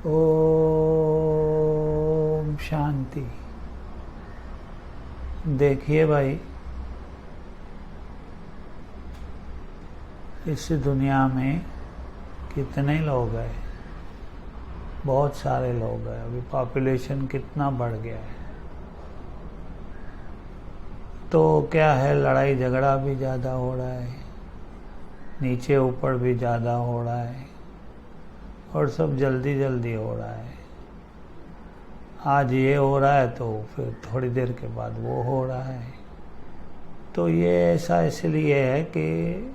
ओम शांति। देखिए भाई, इस दुनिया में कितने लोग हैं। बहुत सारे लोग हैं। अभी पॉपुलेशन कितना बढ़ गया है, तो क्या है, लड़ाई झगड़ा भी ज़्यादा हो रहा है, नीचे ऊपर भी ज़्यादा हो रहा है, और सब जल्दी जल्दी हो रहा है। आज ये हो रहा है तो फिर थोड़ी देर के बाद वो हो रहा है। तो ये ऐसा इसलिए है कि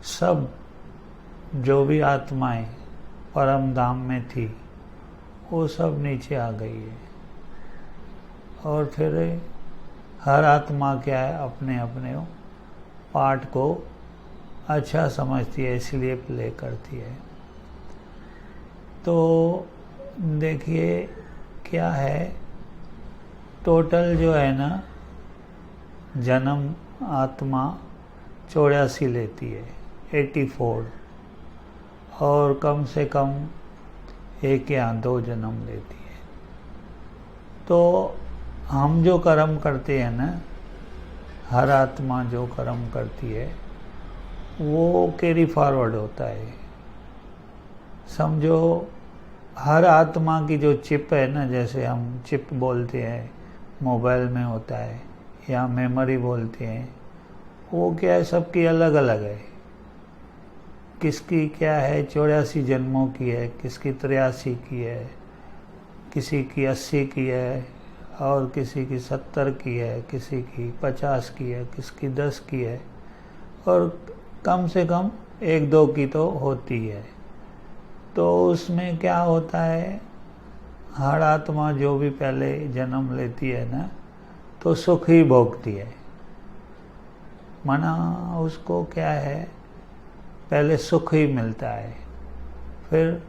सब जो भी आत्माएं परम धाम में थी वो सब नीचे आ गई है। और फिर हर आत्मा क्या है, अपने अपने पार्ट को अच्छा समझती है, इसलिए प्ले करती है। तो देखिए क्या है, टोटल जो है ना, जन्म आत्मा 84 लेती है, 84, और कम से कम 1 या 2 जन्म लेती है। तो हम जो कर्म करते हैं ना, हर आत्मा जो कर्म करती है वो कैरी फॉरवर्ड होता है। समझो, हर आत्मा की जो चिप है ना, जैसे हम चिप बोलते हैं, मोबाइल में होता है, या मेमोरी बोलते हैं, वो क्या है, सबकी अलग अलग है। किसकी क्या है, 84 जन्मों की है, किसकी 83 की है, किसी की 80 की है, और किसी की 70 की है, किसी की 50 की है, किसकी 10 की है, और कम से कम 1-2 की तो होती है। तो उसमें क्या होता है, हर आत्मा जो भी पहले जन्म लेती है ना, तो सुख ही भोगती है। माना उसको क्या है, पहले सुख ही मिलता है, फिर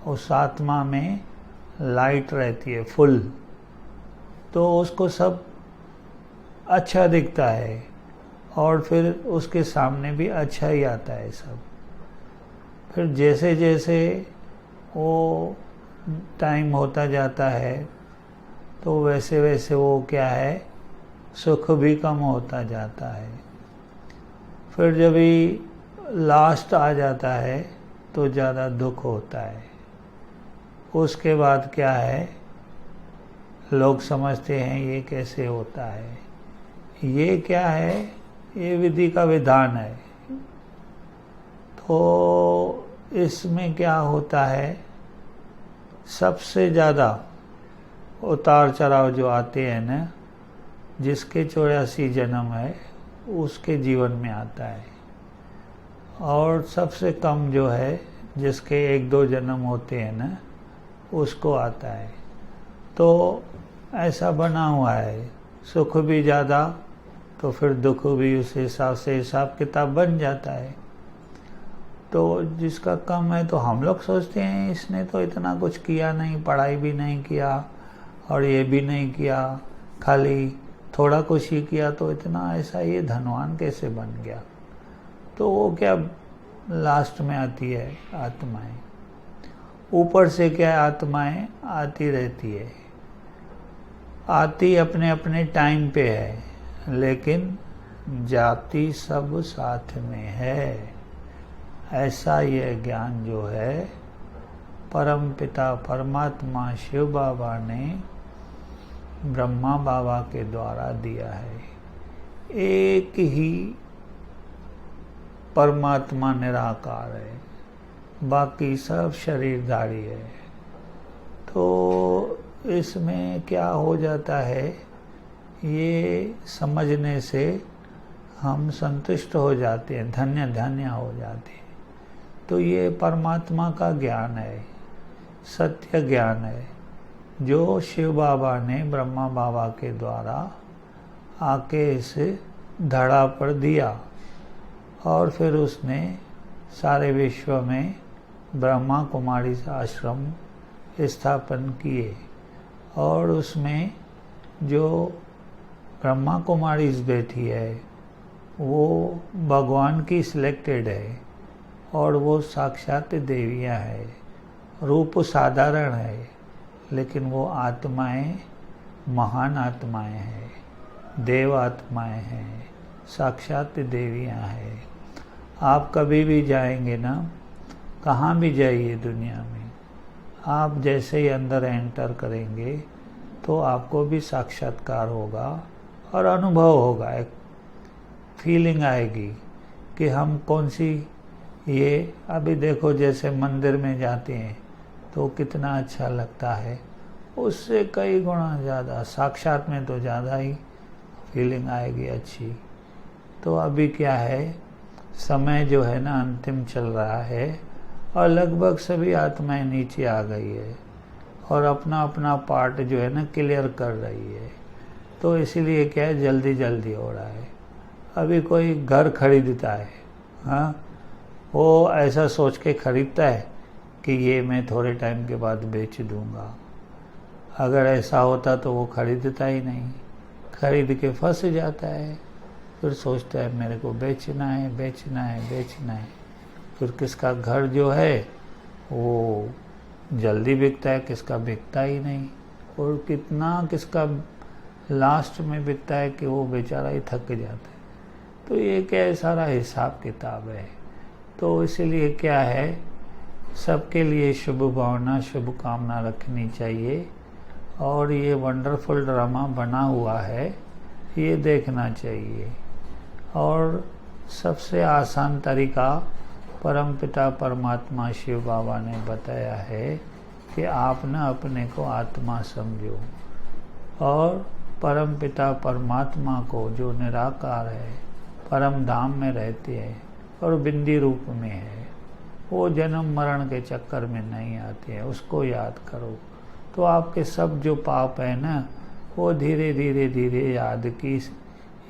उस आत्मा में लाइट रहती है फुल, तो उसको सब अच्छा दिखता है, और फिर उसके सामने भी अच्छा ही आता है सब। फिर जैसे जैसे वो टाइम होता जाता है, तो वैसे वैसे वो क्या है, सुख भी कम होता जाता है। फिर जब भी लास्ट आ जाता है तो ज़्यादा दुख होता है। उसके बाद क्या है, लोग समझते हैं ये कैसे होता है। ये क्या है, ये विधि का विधान है। तो इसमें क्या होता है, सबसे ज़्यादा उतार चढ़ाव जो आते हैं ना, जिसके 84 जन्म है उसके जीवन में आता है, और सबसे कम जो है, जिसके 1-2 जन्म होते हैं ना, उसको आता है। तो ऐसा बना हुआ है, सुख भी ज़्यादा तो फिर दुख भी उस हिसाब से हिसाब किताब बन जाता है। तो जिसका कम है, तो हम लोग सोचते हैं इसने तो इतना कुछ किया नहीं, पढ़ाई भी नहीं किया और ये भी नहीं किया, खाली थोड़ा कुछ ही किया, तो इतना ऐसा ये धनवान कैसे बन गया। तो वो क्या लास्ट में आती है आत्माएं। ऊपर से क्या आत्माएं आती रहती है, आती अपने अपने टाइम पे है, लेकिन जाती सब साथ में है। ऐसा ये ज्ञान जो है परम पिता परमात्मा शिव बाबा ने ब्रह्मा बाबा के द्वारा दिया है। एक ही परमात्मा निराकार है, बाकी सब शरीरधारी है। तो इसमें क्या हो जाता है, ये समझने से हम संतुष्ट हो जाते हैं, धन्य धन्य हो जाते हैं। तो ये परमात्मा का ज्ञान है, सत्य ज्ञान है, जो शिव बाबा ने ब्रह्मा बाबा के द्वारा आके इस धड़ा पर दिया, और फिर उसने सारे विश्व में ब्रह्मा कुमारी आश्रम स्थापन किए, और उसमें जो ब्रह्मा कुमारी बैठी है वो भगवान की सिलेक्टेड है, और वो साक्षात देवियाँ है, रूप साधारण है, लेकिन वो आत्माएं महान आत्माएं हैं, देव आत्माएं हैं, साक्षात देवियां हैं। आप कभी भी जाएंगे ना, कहाँ भी जाइए दुनिया में, आप जैसे ही अंदर एंटर करेंगे तो आपको भी साक्षात्कार होगा और अनुभव होगा, एक फीलिंग आएगी कि हम कौन सी, ये अभी देखो जैसे मंदिर में जाते हैं तो कितना अच्छा लगता है, उससे कई गुना ज़्यादा साक्षात में तो ज़्यादा ही फीलिंग आएगी अच्छी। तो अभी क्या है, समय जो है ना अंतिम चल रहा है और लगभग सभी आत्माएं नीचे आ गई है और अपना अपना पार्ट जो है ना क्लियर कर रही है। तो इसीलिए क्या है, जल्दी जल्दी हो रहा है। अभी कोई घर खरीदता है, हाँ, वो ऐसा सोच के खरीदता है कि ये मैं थोड़े टाइम के बाद बेच दूंगा। अगर ऐसा होता तो वो खरीदता ही नहीं, खरीद के फंस जाता है, फिर सोचता है मेरे को बेचना है बेचना है बेचना है। फिर किसका घर जो है वो जल्दी बिकता है, किसका बिकता ही नहीं, और कितना किसका लास्ट में बिकता है कि वो बेचारा ही थक जाता है। तो ये क्या है, सारा हिसाब किताब है। तो इसीलिए क्या है, सबके लिए शुभ भावना शुभ कामना रखनी चाहिए और ये वंडरफुल ड्रामा बना हुआ है, ये देखना चाहिए। और सबसे आसान तरीका परमपिता परमात्मा शिव बाबा ने बताया है कि आप न अपने को आत्मा समझो और परमपिता परमात्मा को जो निराकार है, परम धाम में रहते हैं और बिंदी रूप में है, वो जन्म मरण के चक्कर में नहीं आते हैं, उसको याद करो। तो आपके सब जो पाप है ना, वो धीरे धीरे धीरे याद की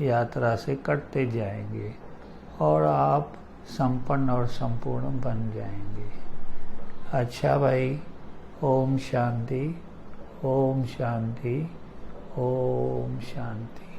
यात्रा से कटते जाएंगे और आप संपन्न और संपूर्ण बन जाएंगे। अच्छा भाई, ओम शांति, ओम शांति, ओम शांति।